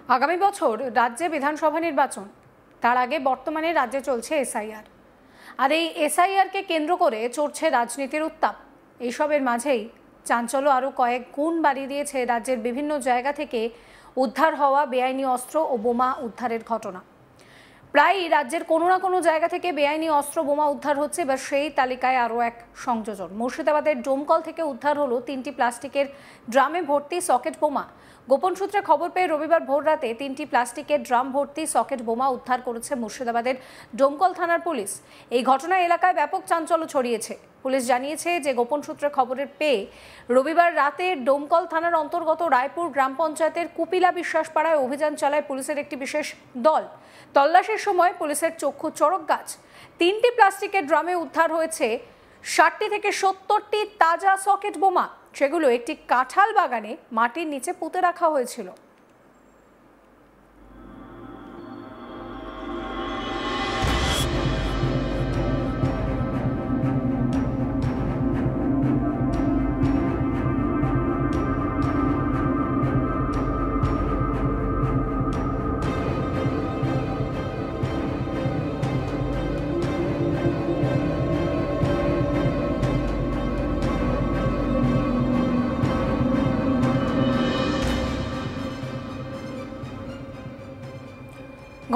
আগামী বছর রাজ্যে বিধানসভা নির্বাচন, তার আগে বর্তমানে রাজ্যে চলছে এসআইআর। আর এই এসআইআরকে কেন্দ্র করে চড়ছে রাজনীতির উত্তাপ। এইসবের মাঝেই চাঞ্চল্য আরও কয়েক গুণ বাড়িয়ে দিয়েছে রাজ্যের বিভিন্ন জায়গা থেকে উদ্ধার হওয়া বেআইনি অস্ত্র ও বোমা উদ্ধারের ঘটনা। প্রায়ই রাজ্যের কোনো না কোনো জায়গা থেকে বেআইনি অস্ত্র বোমা উদ্ধার হচ্ছে। এবার সেই তালিকায় আরও এক সংযোজন। মুর্শিদাবাদের ডোমকল থেকে উদ্ধার হলো 3টি প্লাস্টিকের ড্রামে ভর্তি সকেট বোমা। গোপন সূত্রে খবর পেয়ে রবিবার ভোররাতে 3টি প্লাস্টিকের ড্রাম ভর্তি সকেট বোমা উদ্ধার করেছে মুর্শিদাবাদের ডোমকল থানার পুলিশ। এই ঘটনায় এলাকায় ব্যাপক চাঞ্চল্য ছড়িয়েছে। পুলিশ জানিয়েছে যে গোপন সূত্রে খবরের পেয়ে রবিবার রাতে ডোমকল থানার অন্তর্গত রায়পুর গ্রাম পঞ্চায়েতের কুপিলা বিশ্বাসপাড়ায় অভিযান চালায় পুলিশের একটি বিশেষ দল। তল্লাশির সময় পুলিশের চক্ষু চড়ক গাছ। 3টি প্লাস্টিকের ড্রামে উদ্ধার হয়েছে 60টি থেকে 70টি তাজা সকেট বোমা। সেগুলো একটি কাঁঠাল বাগানে মাটির নিচে পুঁতে রাখা হয়েছিল।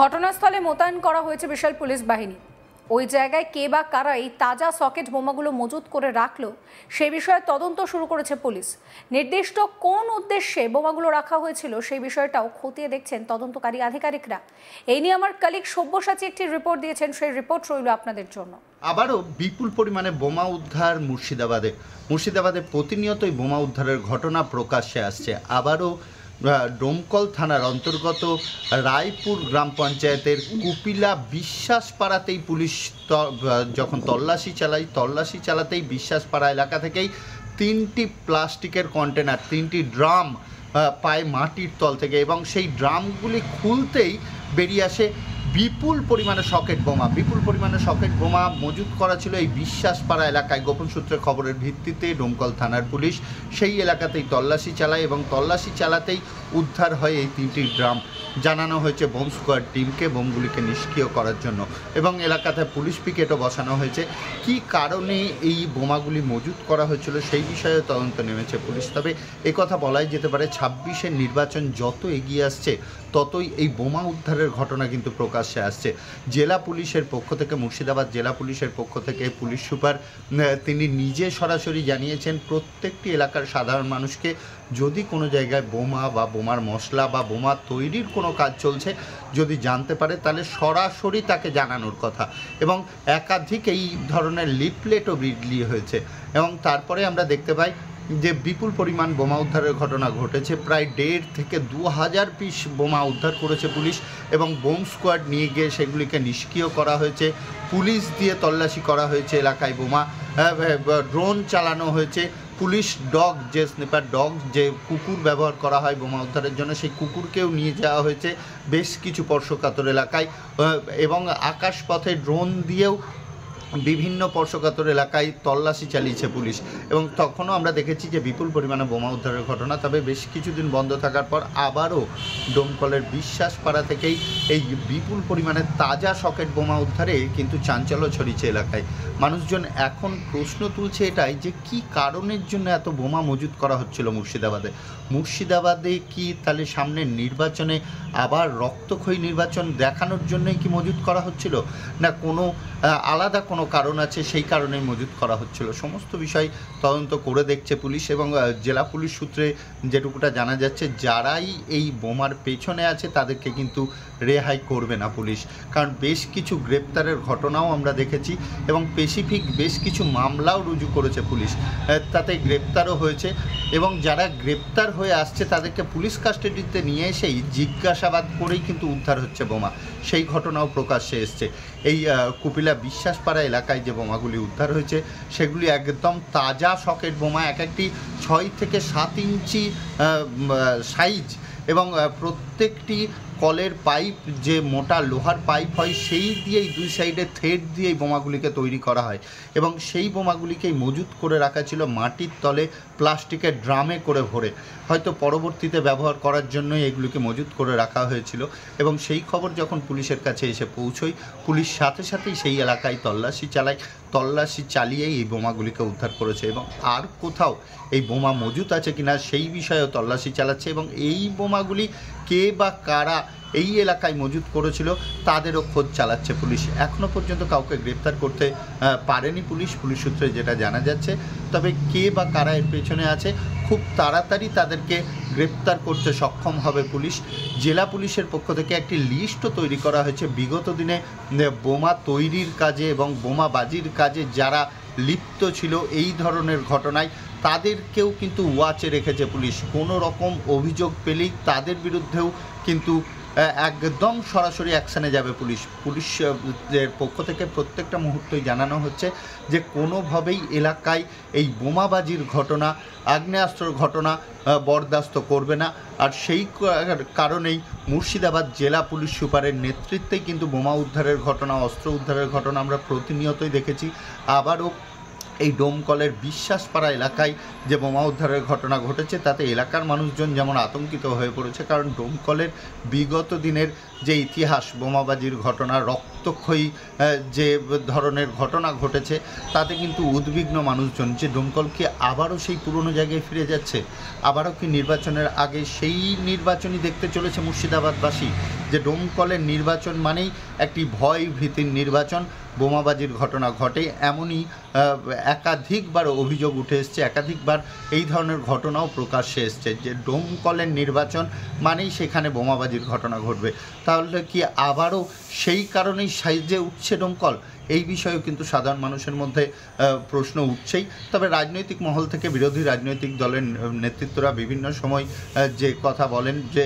ঘটনাস্থলে মোতায়েন করা হয়েছে বিশাল পুলিশ বাহিনী। ওই জায়গায় কে বা কারা এই তাজা সকেট বোমাগুলো মজুত করে রাখলো সে বিষয়ে তদন্ত শুরু করেছে পুলিশ। নির্দিষ্ট কোন উদ্দেশ্যে বোমাগুলো রাখা হয়েছিল সেই বিষয়টাও খতিয়ে দেখছেন তদন্তকারী আধিকারিকরা। এই নিয়ে আমার কলিগ সব্যসাচী একটি রিপোর্ট দিয়েছেন, সেই রিপোর্ট রইল আপনাদের জন্য। আবারও বিপুল পরিমাণে বোমা উদ্ধার মুর্শিদাবাদে প্রতিনিয়তই বোমা উদ্ধারের ঘটনা প্রকাশ্যে আসছে। আবারও ডোমকল থানার অন্তর্গত রায়পুর গ্রাম পঞ্চায়েতের কুপিলা বিশ্বাসপাড়াতেই পুলিশ যখন তল্লাশি চালাতেই বিশ্বাসপাড়া এলাকা থেকেই 3টি প্লাস্টিকের কন্টেনার, 3টি ড্রাম পায় মাটির তল থেকে, এবং সেই ড্রামগুলি খুলতেই বেরিয়ে আসে বিপুল পরিমাণে সকেট বোমা মজুত করা ছিল এই বিশ্বাসপাড়া এলাকায়। গোপন সূত্রে খবরের ভিত্তিতে ডোমকল থানার পুলিশ সেই এলাকাতেই তল্লাশি চালায় এবং তল্লাশি চালাতেই উদ্ধার হয় এই 3টি ড্রাম। জানানো হয়েছে বোম স্কোয়াড টিমকে বোমগুলিকে নিষ্ক্রিয় করার জন্য, এবং এলাকাতে পুলিশ পিকেটও বসানো হয়েছে। কী কারণে এই বোমাগুলি মজুত করা হয়েছিল সেই বিষয়ে তদন্ত নেমেছে পুলিশ। তবে একথা বলাই যেতে পারে 26-এর নির্বাচন যত এগিয়ে আসছে ততই এই বোমা উদ্ধারের ঘটনা কিন্তু প্রকাশ্যে আসছে। জেলা পুলিশের পক্ষ থেকে, মুর্শিদাবাদ জেলা পুলিশের পক্ষ থেকে পুলিশ সুপার তিনি নিজে সরাসরি জানিয়েছেন প্রত্যেকটি এলাকার সাধারণ মানুষকে যদি কোনো জায়গায় বোমা বা বোমার মশলা বা বোমা তৈরির কোনো কাজ চলছে যদি জানতে পারে তাহলে সরাসরি তাকে জানানোর কথা, এবং একাধিক এই ধরনের লিফলেটও বিলি হয়েছে। এবং তারপরে আমরা দেখতে পাই যে বিপুল পরিমাণ বোমা উদ্ধারের ঘটনা ঘটেছে। প্রায় 1.5 থেকে 2,000 পিস বোমা উদ্ধার করেছে পুলিশ, এবং বোম স্কোয়াড নিয়ে গিয়ে সেগুলিকে নিষ্ক্রিয় করা হয়েছে। পুলিশ দিয়ে তল্লাশি করা হয়েছে এলাকায়, বোমা ড্রোন চালানো হয়েছে। পুলিশ ডগ, যে স্নিপার ডগ, যে কুকুর ব্যবহার করা হয় বোমা উদ্ধারের জন্য, সেই কুকুরকেও নিয়ে যাওয়া হয়েছে বেশ কিছু স্পর্শকাতর এলাকায়, এবং আকাশপথে ড্রোন দিয়েও বিভিন্ন স্পর্শকাতর এলাকায় তল্লাশি চালিয়েছে পুলিশ। এবং তখনও আমরা দেখেছি যে বিপুল পরিমাণে বোমা উদ্ধারের ঘটনা। তবে বেশ কিছুদিন বন্ধ থাকার পর আবারও ডোমকলের বিশ্বাসপাড়া থেকেই এই বিপুল পরিমাণে তাজা সকেট বোমা উদ্ধারে কিন্তু চাঞ্চল্য ছড়িয়েছে এলাকায়। মানুষজন এখন প্রশ্ন তুলছে এটাই যে কী কারণের জন্য এত বোমা মজুত করা হচ্ছিল মুর্শিদাবাদে কি তাহলে সামনের নির্বাচনে আবার রক্তক্ষয়ী নির্বাচন দেখানোর জন্যই কি মজুত করা হচ্ছিল, না কোনো আলাদা কোনো কারণ আছে সেই কারণেই মজুত করা হচ্ছিল? সমস্ত বিষয় তদন্ত করে দেখছে পুলিশ, এবং জেলা পুলিশ সূত্রে যেটুকুটা জানা যাচ্ছে যারাই এই বোমার পেছনে আছে তাদেরকে কিন্তু রেহাই করবে না পুলিশ, কারণ বেশ কিছু গ্রেপ্তারের ঘটনাও আমরা দেখেছি, এবং স্পেসিফিক বেশ কিছু মামলাও রুজু করেছে পুলিশ, তাতে গ্রেপ্তারও হয়েছে। এবং যারা গ্রেপ্তার হয়ে আসছে তাদেরকে পুলিশ কাস্টাডিতে নিয়ে এসেই জিজ্ঞাসাবাদ করেই কিন্তু উদ্ধার হচ্ছে বোমা, সেই ঘটনাও প্রকাশ্যে এসছে। এই কুপিলা বিশ্বাসপাড়া এলাকায় যে বোমাগুলি উদ্ধার হয়েছে সেগুলি একদম তাজা সকেট বোমা, এক একটি 6 থেকে 7 ইঞ্চি সাইজ, এবং প্রত্যেকটি কলের পাইপ যে মোটা লোহার পাইপ হয় সেই দিয়েই দুই সাইডে থ্রেড দিয়েই বোমাগুলিকে তৈরি করা হয় এবং সেই বোমাগুলিকেই মজুত করে রাখা ছিল মাটির তলে প্লাস্টিকের ড্রামে করে ভরে, হয়তো পরবর্তীতে ব্যবহার করার জন্যই এগুলিকে মজুত করে রাখা হয়েছিল। এবং সেই খবর যখন পুলিশের কাছে এসে পৌঁছয়, পুলিশ সাথে সাথেই সেই এলাকায় তল্লাশি চালিয়েই এই বোমাগুলিকে উদ্ধার করেছে এবং আর কোথাও এই বোমা মজুত আছে কিনা সেই বিষয়েও তল্লাশি চালাচ্ছে এবং এই বোমাগুলি কে বা কারা এই এলাকায় মজুত করেছিল তাদেরও খোঁজ চালাচ্ছে পুলিশ। এখনও পর্যন্ত কাউকে গ্রেপ্তার করতে পারেনি পুলিশ সূত্রে যেটা জানা যাচ্ছে। তবে কে বা কারা এর পেছনে আছে খুব তাড়াতাড়ি তাদেরকে গ্রেপ্তার করতে সক্ষম হবে পুলিশ। জেলা পুলিশের পক্ষ থেকে একটি লিস্টও তৈরি করা হয়েছে বিগত দিনে বোমা তৈরির কাজে এবং বোমাবাজির কাজে যারা লিপ্ত ছিল এই ধরনের ঘটনায় তাদেরকেও কিন্তু ওয়াচে রেখেছে পুলিশ। কোনো রকম অভিযোগ পেলেই তাদের বিরুদ্ধেও কিন্তু একদম সরাসরি অ্যাকশানে যাবে পুলিশের পক্ষ থেকে প্রত্যেকটা মুহূর্তেই জানানো হচ্ছে যে কোনোভাবেই এলাকায় এই বোমাবাজির ঘটনা, আগ্নেয়াস্ত্রের ঘটনা বরদাস্ত করবে না। আর সেই কারণেই মুর্শিদাবাদ জেলা পুলিশ সুপারের নেতৃত্বেই কিন্তু বোমা উদ্ধারের ঘটনা, অস্ত্র উদ্ধারের ঘটনা আমরা প্রতিনিয়তই দেখেছি। আবারও এই ডোমকলের বিশ্বাসপাড়া এলাকায় যে বোমা উদ্ধারের ঘটনা ঘটেছে তাতে এলাকার মানুষজন যেমন আতঙ্কিত হয়ে পড়েছে, কারণ ডোমকলের বিগত দিনের যে ইতিহাস, বোমাবাজির ঘটনা, রক্তক্ষয়ী যে ধরনের ঘটনা ঘটেছে তাতে কিন্তু উদ্বিগ্ন মানুষজন যে ডোমকল কি আবারও সেই পুরনো জায়গায় ফিরে যাচ্ছে, আবারও কি নির্বাচনের আগে সেই নির্বাচনই দেখতে চলেছে মুর্শিদাবাদবাসী। যে ডোমকলের নির্বাচন মানেই একটি ভয় ভীতির নির্বাচন, বোমাবাজির ঘটনা ঘটে এমনই একাধিকবার অভিযোগ উঠে এসছে, একাধিকবার এই ধরনের ঘটনাও প্রকাশ্যে এসছে যে ডোমকলের নির্বাচন মানেই সেখানে বোমাবাজির ঘটনা ঘটবে। তাহলে কি আবারও সেই কারণেই সাইজে উঠছে ডোমকল? এই বিষয়েও কিন্তু সাধারণ মানুষের মধ্যে প্রশ্ন উঠছেই। তবে রাজনৈতিক মহল থেকে বিরোধী রাজনৈতিক দলের নেতৃত্বরা বিভিন্ন সময় যে কথা বলেন যে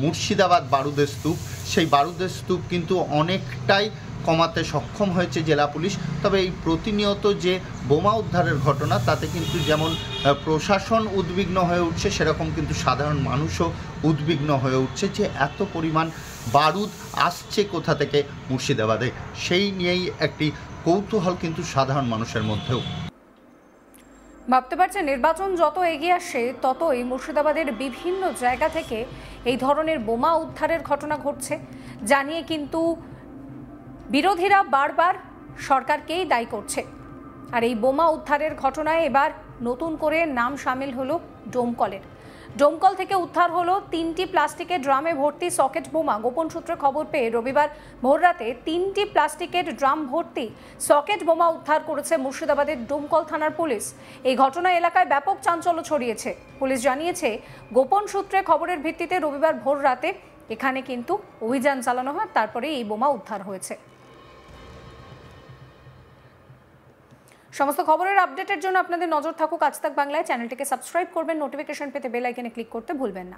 মুর্শিদাবাদ বারুদের স্তূপ, সেই বারুদের স্তূপ কিন্তু অনেকটাই কমাতে সক্ষম হয়েছে জেলা পুলিশ। তবে এই প্রতিনিয়ত যে বোমা উদ্ধারের ঘটনা তাতে কিন্তু যেমন প্রশাসন উদ্বিগ্ন হয়ে উঠছে, সেরকম কিন্তু সাধারণ মানুষও উদ্বিগ্ন হয়ে উঠছে যে এত পরিমাণ বারুদ আসছে কোথা থেকে মুর্শিদাবাদে, সেই নিয়েই একটি কৌতূহল কিন্তু সাধারণ মানুষের মধ্যেও। ভাবতে পারছে নির্বাচন যত এগিয়ে আসছে ততই মুর্শিদাবাদের বিভিন্ন জায়গা থেকে এই ধরনের বোমা উদ্ধারের ঘটনা ঘটছে, জানিয়ে কিন্তু বিরোধীরা বারবার সরকারকেই দায়ী করছে। আর এই বোমা উদ্ধারের ঘটনায় এবার নতুন করে নাম সামিল হলো ডোমকলের। ডোমকল থেকে উদ্ধার হলো 3টি প্লাস্টিকের ড্রামে ভর্তি সকেট বোমা। গোপন সূত্রে খবর পেয়ে রবিবার ভোররাতে 3টি প্লাস্টিকের ড্রাম ভর্তি সকেট বোমা উদ্ধার করেছে মুর্শিদাবাদের ডোমকল থানার পুলিশ। এই ঘটনা এলাকায় ব্যাপক চাঞ্চল্য ছড়িয়েছে। পুলিশ জানিয়েছে গোপন সূত্রে খবরের ভিত্তিতে রবিবার ভোররাতে এখানে কিন্তু অভিযান চালানো হয়, তারপরে এই বোমা উদ্ধার হয়েছে। সমস্ত খবরের আপডেটের জন্য আপনাদের নজর থাকুক আজ তাক বাংলায়। চ্যানেলটিকে সাবস্ক্রাইব করবেন, নোটিফিকেশন পেতে বেল আইকনে ক্লিক করতে ভুলবেন না।